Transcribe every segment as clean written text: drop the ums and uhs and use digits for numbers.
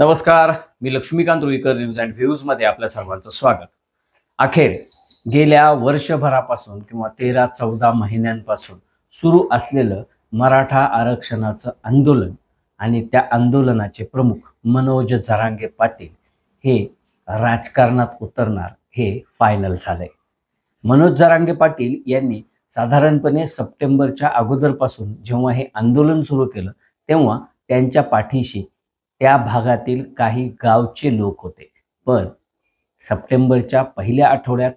नमस्कार, मी Laxmikant Ruikar news and views मध्ये आपल्या सर्वांचं स्वागत. अखेर गेल्या वर्षभरापासून किंवा 13-14 महिन्यांपासून सुरू असलेलं मराठा आरक्षणाचं आंदोलन आणि त्या आंदोलनाचे प्रमुख मनोज जरांगे पाटील हे राजकारणात उतरणार हे फायनल झालंय. मनोज जरांगे पाटील यांनी साधारणपणे सप्टेंबरच्या अगोदरपासून जेव्हा हे आंदोलन सुरू केलं तेव्हा त्यांच्या पाठीशी त्या भागातील काही गावचे लोक होते. पण सप्टेंबरच्या पहिल्या आठवड्यात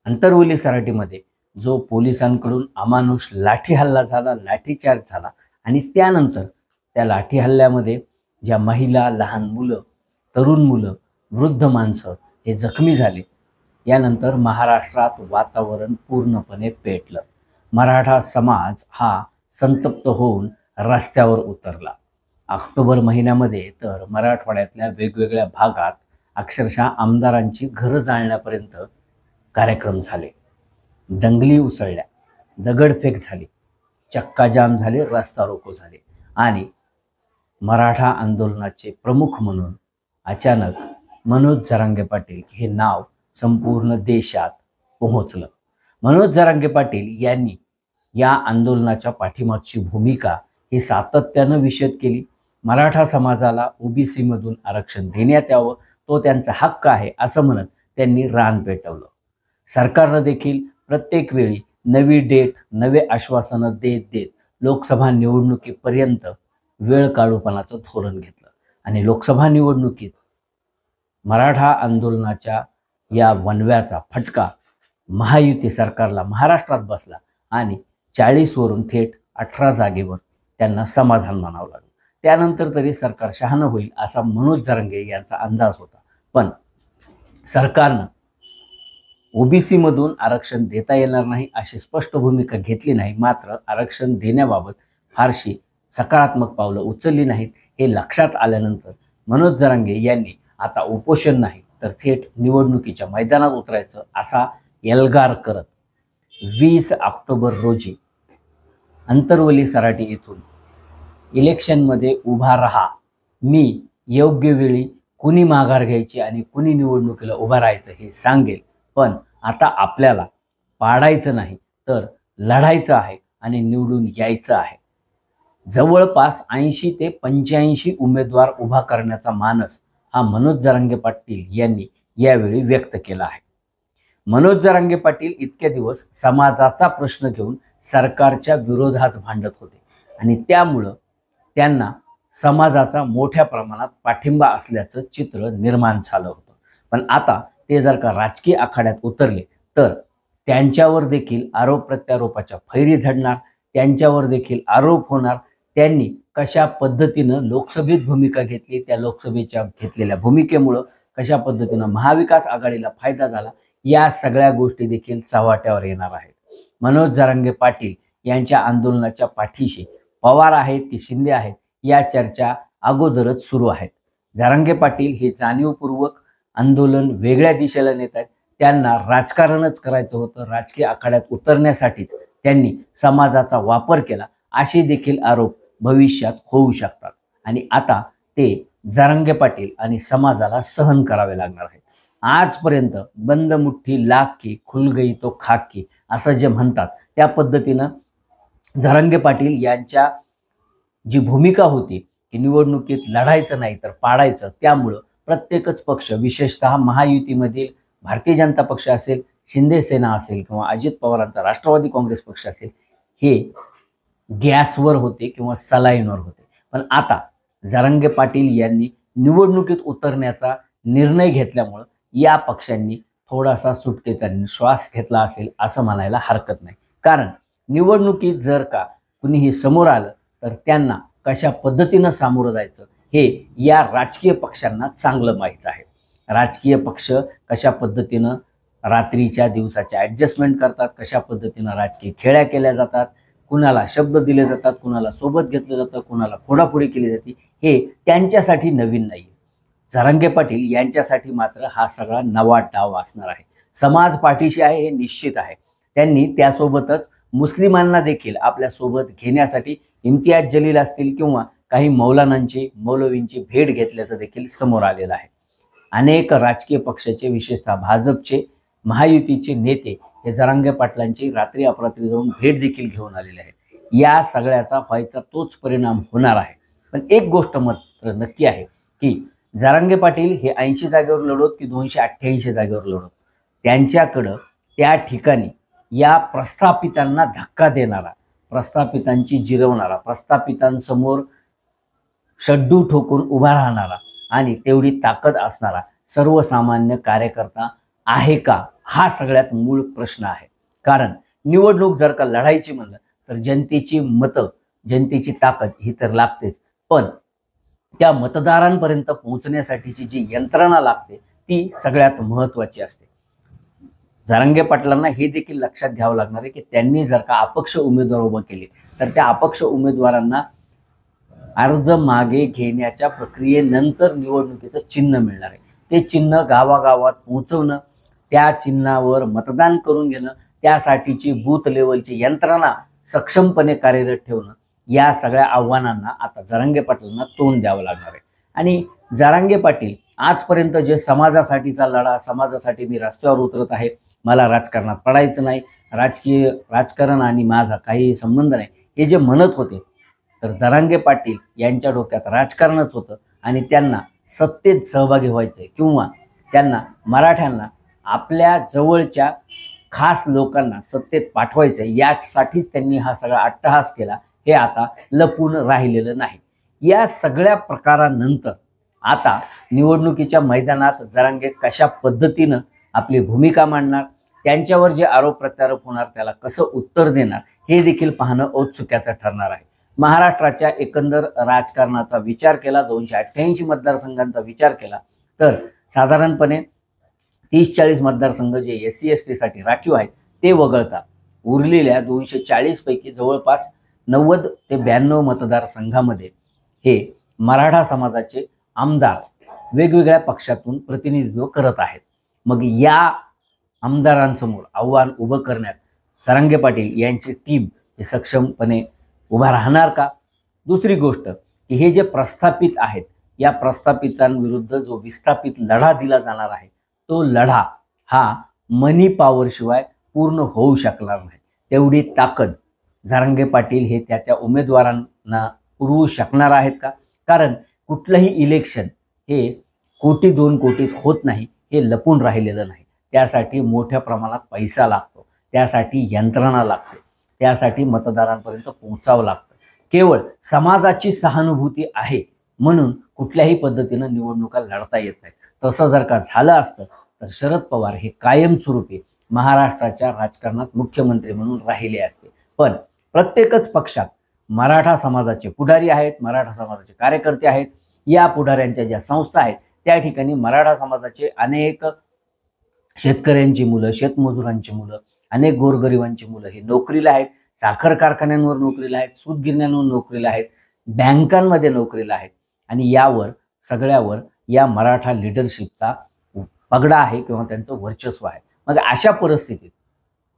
अंतरवली सराटीमध्ये जो पोलिसांकडून अमानुष लाठी हल्ला झाला, लाठीचार्ज झाला आणि त्यानंतर त्या लाठी हल्ल्यामध्ये ज्या महिला, लहान मुलं, तरुण मुलं, वृद्ध माणसं हे जखमी झाले, यानंतर महाराष्ट्रात वातावरण पूर्णपणे पेटलं. मराठा समाज हा संतप्त होऊन रस्त्यावर उतरला. ऑक्टोबर महिन्यामध्ये तर मराठवाड्यातल्या वेगवेगळ्या भागात अक्षरशः आमदारांची घरं जाळण्यापर्यंत कार्यक्रम झाले, दंगली उसळल्या, दगडफेक झाली, चक्काजाम झाले, रस्ता रोको झाले आणि मराठा आंदोलनाचे प्रमुख म्हणून अचानक मनोज जरांगे पाटील हे नाव संपूर्ण देशात पोहोचलं. मनोज जरांगे पाटील यांनी या आंदोलनाच्या पाठीमागची भूमिका ही सातत्यानं विशद केली. मराठा समाजाला ओबीसी मधून आरक्षण देण्यात यावं, तो त्यांचा हक्क आहे असं म्हणत त्यांनी रान पेटवलं. सरकारनं देखील प्रत्येक वेळी नवी डेट, नवे आश्वासनं देत देत लोकसभा निवडणुकीपर्यंत वेळ काढूपणाचं धोरण घेतलं आणि लोकसभा निवडणुकीत मराठा आंदोलनाच्या या वणव्याचा फटका महायुती सरकारला महाराष्ट्रात बसला आणि 40 वरून थेट 18 जागेवर त्यांना समाधान मानावं लागलं. त्यानंतर तरी सरकार शहाणं होईल असा मनोज जरांगे यांचा अंदाज होता. पण सरकारनं ओबीसी मधून आरक्षण देता येणार नाही अशी स्पष्ट भूमिका घेतली नाही. मात्र आरक्षण देण्याबाबत फारशी सकारात्मक पावलं उचलली नाहीत. हे लक्षात आल्यानंतर मनोज जरांगे यांनी आता उपोषण नाही तर थेट निवडणुकीच्या मैदानात उतरायचं असा एल्गार करत 20 ऑक्टोबर रोजी अंतरवली सराटी येथून इलेक्शनमध्ये उभा राहा, मी योग्य वेळी कुणी माघार घ्यायची आणि कुणी निवडणुकीला उभा राहायचं हे सांगेल, पण आता आपल्याला पाडायचं नाही तर लढायचं आहे आणि निवडून यायचं आहे. जवळपास 80 ते 85 उमेदवार उभा करण्याचा मानस हा मनोज जरांगे पाटील यांनी यावेळी व्यक्त केला आहे. मनोज जरांगे पाटील इतके दिवस समाजाचा प्रश्न घेऊन सरकारच्या विरोधात भांडत होते आणि त्यामुळं त्यांना समाजाचा मोठ्या प्रमाणात पाठिंबा असल्याचं चित्र निर्माण झालं होतं. पण आता ते जर का राजकीय आखाड्यात उतरले तर त्यांच्यावर देखील आरोप प्रत्यारोपाच्या फैरी झडणार, त्यांच्यावर देखील आरोप होणार. त्यांनी कशा पद्धतीनं लोकसभेत भूमिका घेतली, त्या लोकसभेच्या घेतलेल्या भूमिकेमुळं कशा पद्धतीनं महाविकास आघाडीला फायदा झाला, या सगळ्या गोष्टी देखील चव्हाट्यावर येणार आहेत. मनोज जरांगे पाटील यांच्या आंदोलनाच्या पाठीशी पवार आहेत की शिंदे आहेत या चर्चा अगोदरच सुरू आहेत. जरांगे पाटील हे जाणीवपूर्वक आंदोलन वेगळ्या दिशेला नेत आहेत. त्यांना राजकारणच करायचं होतं, राजकीय आखाड्यात उतरण्यासाठीच त्यांनी समाजाचा वापर केला असे देखील आरोप भविष्यात होऊ शकतात आणि आता ते जरांगे पाटील आणि समाजाला सहन करावे लागणार आहेत. आजपर्यंत बंद मुठ्ठी लाख की खुल गई तो खाक की असं जे म्हणतात त्या पद्धतीनं जरांगे पाटील यांच्या जी भूमिका होती की निवडणुकीत लढायचं नाही तर पाडायचं, त्यामुळं प्रत्येकच पक्ष, विशेषतः महायुतीमधील भारतीय जनता पक्ष असेल, शिंदे सेना असेल किंवा अजित पवारांचा राष्ट्रवादी काँग्रेस पक्ष असेल, हे गॅसवर होते किंवा सलाईनवर होते. पण आता जरांगे पाटील यांनी निवडणुकीत उतरण्याचा निर्णय घेतल्यामुळं या पक्षांनी थोडासा सुटकेचा श्वास घेतला असेल असं म्हणायला हरकत नाही. कारण निवडणुकीत जर का कुणीही समोर आलं तर त्यांना कशा पद्धतीनं सामोरं जायचं हे या राजकीय पक्षांना चांगलं माहीत आहे. राजकीय पक्ष कशा पद्धतीनं रात्रीच्या दिवसाच्या ॲडजस्टमेंट करतात, कशा पद्धतीनं राजकीय खेळ्या केल्या जातात, कुणाला शब्द दिले जातात, कुणाला सोबत घेतलं जातं, कुणाला फोडाफोडी केली जाते, हे त्यांच्यासाठी नवीन नाही. जरांगे पाटील यांच्यासाठी मात्र हा सगळा नवा डाव असणार आहे. समाज पाठीशी आहे हे निश्चित आहे. त्यांनी त्यासोबतच मुस्लिमांना देखील आपल्या सोबत घेण्यासाठी इम्तियाज जलील असतील किंवा काही मौलानांची मौलवींची भेट घेतल्याचं देखील समोर आलेलं आहे. अनेक राजकीय पक्षाचे विशेषतः भाजपचे महायुतीचे नेते हे जरांगे पाटलांची रात्री अपरात्री जाऊन भेट देखील घेऊन आलेले आहेत. या सगळ्याचा व्हायचा तोच परिणाम होणार आहे. पण एक गोष्ट मात्र नक्की आहे की जरांगे पाटील हे 80 जागेवर लढवत की 288 जागेवर लढवत, त्यांच्याकडं त्या ठिकाणी या प्रस्थापितांना धक्का देणारा, प्रस्थापितांची जिरवणारा, प्रस्थापितांसमोर शड्डू ठोकून उभा राहणारा आणि तेवढी ताकद असणारा सर्वसामान्य कार्यकर्ता आहे का, हा सगळ्यात मूळ प्रश्न आहे. कारण निवडणूक जर का लढायची म्हणलं तर जनतेची मतं, जनतेची ताकद ही तर लागतेच, पण त्या मतदारांपर्यंत पोहोचण्यासाठीची जी यंत्रणा लागते ती सगळ्यात महत्त्वाची असते. जरांगे पाटलांना हे देखील लक्षात घ्यावं लागणार आहे की त्यांनी जर का अपक्ष उमेदवार उभं केले तर त्या अपक्ष उमेदवारांना अर्ज मागे घेण्याच्या प्रक्रियेनंतर निवडणुकीचं चिन्ह मिळणार आहे. ते चिन्ह गावागावात पोहोचवणं, त्या चिन्हावर मतदान करून घेणं, त्यासाठीची बूथ लेवलची यंत्रणा सक्षमपणे कार्यरत ठेवणं, या सगळ्या आव्हानांना आता जरांगे पाटलांना तोंड द्यावं लागणार आहे. आणि जरांगे पाटील आजपर्यंत जे समाजासाठीचा लढा, समाजासाठी मी रस्त्यावर उतरत आहे, मला राजकारणात पडायचं नाही, राजकारण आणि माझा काही संबंध नाही, हे जे म्हणत होते, तर जरांगे पाटील यांच्या डोक्यात राजकारणच होतं आणि त्यांना सत्तेत सहभागी व्हायचं किंवा त्यांना मराठ्यांना आपल्या जवळच्या खास लोकांना सत्तेत पाठवायचं यासाठीच त्यांनी हा सगळा अट्टहास केला. हे आता लपून राहिलेलं नाही. या सगळ्या प्रकारानंतर आता निवडणुकीच्या मैदानात जरांगे कशा पद्धतीनं आपली भूमिका मांडणार, त्यांच्यावर जे आरोप प्रत्यारोप होणार त्याला कसं उत्तर देणार, हे देखील पाहणं औत्सुक्याचं ठरणार आहे. महाराष्ट्राच्या एकंदर राजकारणाचा विचार केला, 288 मतदारसंघांचा विचार केला तर साधारणपणे 30-40 मतदारसंघ जे SC-ST साठी राखीव आहेत ते वगळता उरलेल्या 240 पैकी जवळपास 90 ते 92 मतदारसंघामध्ये हे मराठा समाजाचे आमदार वेगवेगळ्या पक्षातून प्रतिनिधित्व करत आहेत. मग या आमदारांसमोर आव्हान उभं करण्यात जरांगे पाटील यांची टीम हे सक्षमपणे उभा राहणार का? दुसरी गोष्ट की हे जे प्रस्थापित आहेत, या प्रस्थापितांविरुद्ध जो विस्थापित लढा दिला जाणार आहे तो लढा हा मनी पॉवर शिवाय पूर्ण होऊ शकणार नाही. तेवढी ताकद जरांगे पाटील हे त्या उमेदवारांना पुरवू शकणार आहेत का? कारण कुठलंही इलेक्शन हे 1-2 कोटीत होत नाही, हे लपून राहिलेलं नाही. त्यासाठी मोठ्या प्रमाणात पैसा लागतो, त्यासाठी यंत्रणा लागते, त्यासाठी मतदारांपर्यंत पोहोचावं लागतं. केवळ समाजाची सहानुभूती आहे म्हणून कुठल्याही पद्धतीनं निवडणुका लढता येत नाही. तसं जर का झालं असतं तर शरद पवार हे कायमस्वरूपी महाराष्ट्राच्या राजकारणात मुख्यमंत्री म्हणून राहिले असते. पण प्रत्येकच पक्षात मराठा समाजाचे पुढारी आहेत, मराठा समाजाचे कार्यकर्ते आहेत. या पुढाऱ्यांच्या ज्या संस्था आहेत त्या ठिकाणी मराठा समाजाचे अनेक शेतकऱ्यांची मुलं, शेतमजुरांची मुलं, अनेक गोरगरिबांची मुलं हे नोकरीला आहेत, साखर कारखान्यांवर नोकरीला आहेत, सूत गिरण्यांवर नोकरीला आहेत, बँकांमध्ये नोकरीला आहेत. आणि यावर सगळ्यावर या मराठा लिडरशिपचा पगडा आहे किंवा त्यांचं वर्चस्व आहे. मग अशा परिस्थितीत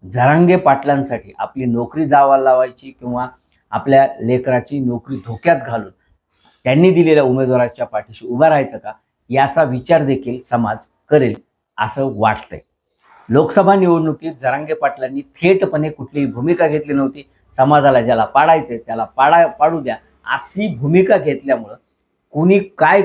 जरांगे पाटलांसाठी आपली नोकरी दावाला लावायची किंवा आपल्या लेकराची नोकरी धोक्यात घालून त्यांनी दिलेल्या उमेदवाराच्या पाठीशी उभा राहायचं का, याचा विचार देखील समाज करेल असं वाटतंय. लोकसभा निवडणुकीत जरांगे पाटलांनी थेटपणे कुठलीही भूमिका घेतली नव्हती. समाजाला ज्याला पाडायचंय त्याला पाडू द्या अशी भूमिका घेतल्यामुळं कुणी काय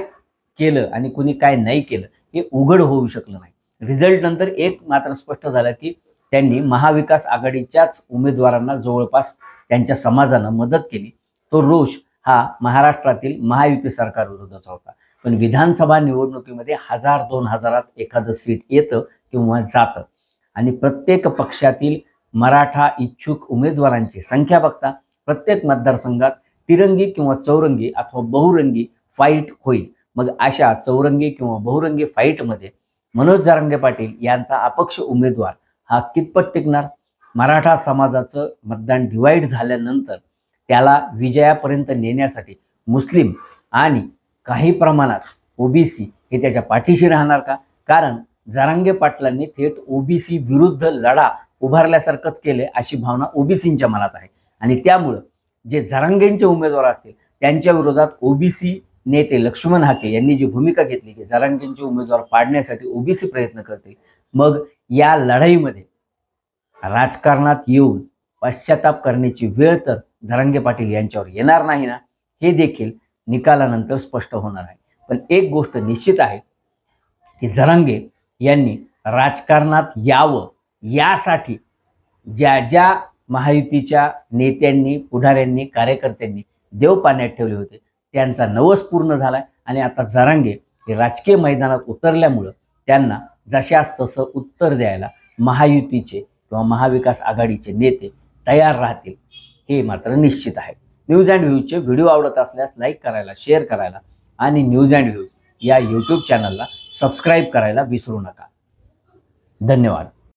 केलं आणि कुणी काय नाही केलं हे उघड होऊ शकलं नाही. रिझल्ट नंतर एक मात्र स्पष्ट झालं की त्यांनी महाविकास आघाडीच्याच उमेदवारांना जवळपास त्यांच्या समाजानं मदत केली. तो रोष हा महाराष्ट्रातील महायुती सरकार विरोधाचा होता. पण विधानसभा निवडणुकीमध्ये 1000-2000 एखादं सीट येतं किंवा जातं आणि प्रत्येक पक्षातील मराठा इच्छुक उमेदवारांची संख्या बघता प्रत्येक मतदारसंघात तिरंगी किंवा चौरंगी अथवा बहुरंगी फाईट होईल. मग अशा चौरंगी किंवा बहुरंगी फाईटमध्ये मनोज जरांगे पाटील यांचा अपक्ष उमेदवार हा कितपत टिकणार? मराठा समाजाचं मतदान डिवाईड झाल्यानंतर त्याला विजयापर्यंत नेण्यासाठी मुस्लिम आणि काही प्रमाणात ओबीसी हे त्याच्या पाठीशी राहणार का? कारण जरांगे पाटलांनी थेट ओबीसी विरुद्ध लढा उभारल्यासारखंच केले अशी भावना ओबीसींच्या मनात आहे आणि त्यामुळं जे जरांगेंचे उमेदवार असतील त्यांच्या विरोधात ओबीसी नेते लक्ष्मण हाके यांनी जी भूमिका घेतली की जरांगेंचे उमेदवार पाडण्यासाठी ओबीसी प्रयत्न करतील, मग या लढाईमध्ये राजकारणात येऊन पश्चाताप करण्याची वेळ तर जरांगे पाटील यांच्यावर येणार नाही ना, हे देखील निकालानंतर स्पष्ट होणार आहे. पण एक गोष्ट निश्चित आहे की जरांगे यांनी राजकारणात यावं यासाठी ज्या ज्या महायुतीच्या नेत्यांनी, पुढाऱ्यांनी, कार्यकर्त्यांनी देव पाण्यात ठेवले होते त्यांचा नवस पूर्ण झालाय आणि आता जरांगे हे राजकीय मैदानात उतरल्यामुळं त्यांना जशास तसं उत्तर द्यायला महायुतीचे किंवा महाविकास आघाडीचे नेते तयार राहतील, हे मात्र निश्चित आहे. न्यूज अँड व्ह्यूजचे व्हिडिओ आवडत असल्यास लाईक करायला, शेअर करायला आणि न्यूज अँड व्ह्यूज या यूट्यूब चॅनलला सबस्क्राईब करायला विसरू नका. धन्यवाद.